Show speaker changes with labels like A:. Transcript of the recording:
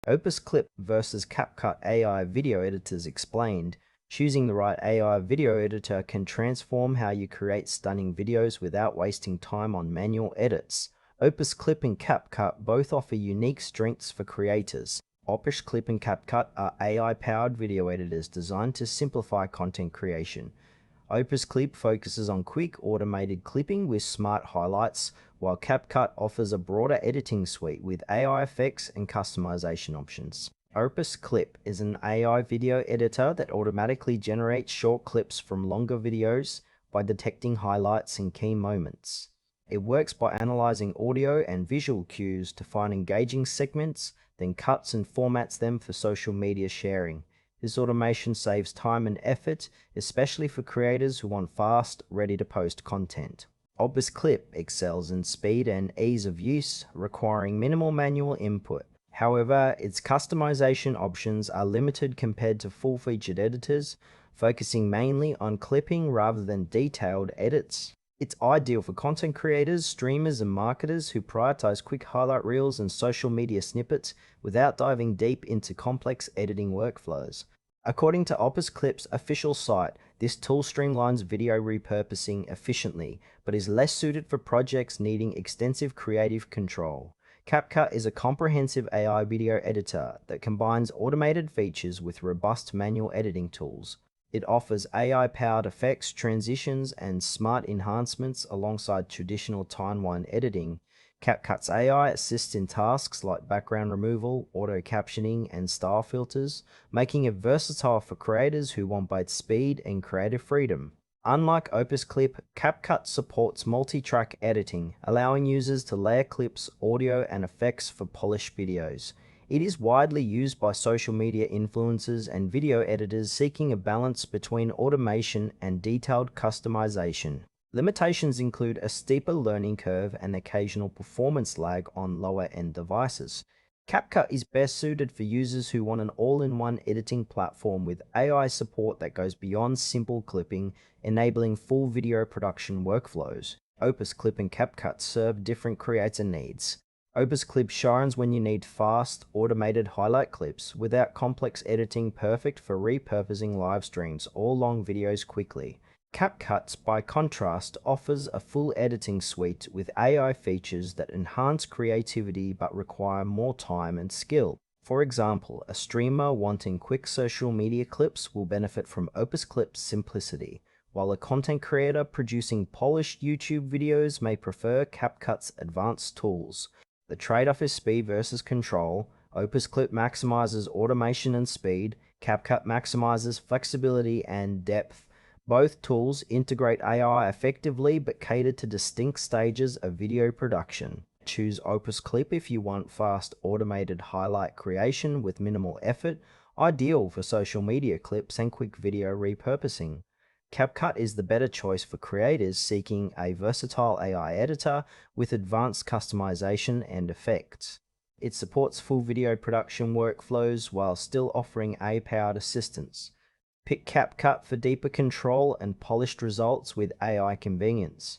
A: Opus Clip versus CapCut AI video editors explained. Choosing the right AI video editor can transform how you create stunning videos without wasting time on manual edits. Opus Clip and CapCut both offer unique strengths for creators. Opus Clip and CapCut are AI-powered video editors designed to simplify content creation. Opus Clip focuses on quick, automated clipping with smart highlights, while CapCut offers a broader editing suite with AI effects and customization options. Opus Clip is an AI video editor that automatically generates short clips from longer videos by detecting highlights and key moments. It works by analyzing audio and visual cues to find engaging segments, then cuts and formats them for social media sharing. This automation saves time and effort, especially for creators who want fast, ready-to-post content. Opus Clip excels in speed and ease of use, requiring minimal manual input. However, its customization options are limited compared to full-featured editors, focusing mainly on clipping rather than detailed edits. It's ideal for content creators, streamers, and marketers who prioritize quick highlight reels and social media snippets without diving deep into complex editing workflows. According to Opus Clip's official site, this tool streamlines video repurposing efficiently, but is less suited for projects needing extensive creative control. CapCut is a comprehensive AI video editor that combines automated features with robust manual editing tools. It offers AI-powered effects, transitions, and smart enhancements alongside traditional timeline editing. CapCut's AI assists in tasks like background removal, auto-captioning, and style filters, making it versatile for creators who want both speed and creative freedom. Unlike Opus Clip, CapCut supports multi-track editing, allowing users to layer clips, audio, and effects for polished videos. It is widely used by social media influencers and video editors seeking a balance between automation and detailed customization. Limitations include a steeper learning curve and occasional performance lag on lower-end devices. CapCut is best suited for users who want an all-in-one editing platform with AI support that goes beyond simple clipping, enabling full video production workflows. Opus Clip and CapCut serve different creator needs. Opus Clip shines when you need fast, automated highlight clips without complex editing, perfect for repurposing live streams or long videos quickly. CapCut, by contrast, offers a full editing suite with AI features that enhance creativity but require more time and skill. For example, a streamer wanting quick social media clips will benefit from Opus Clip's simplicity, while a content creator producing polished YouTube videos may prefer CapCut's advanced tools. The trade-off is speed versus control. Opus Clip maximizes automation and speed. CapCut maximizes flexibility and depth. Both tools integrate AI effectively but cater to distinct stages of video production. Choose Opus Clip if you want fast, automated highlight creation with minimal effort, ideal for social media clips and quick video repurposing. CapCut is the better choice for creators seeking a versatile AI editor with advanced customization and effects. It supports full video production workflows while still offering AI-powered assistance. Pick CapCut for deeper control and polished results with AI convenience.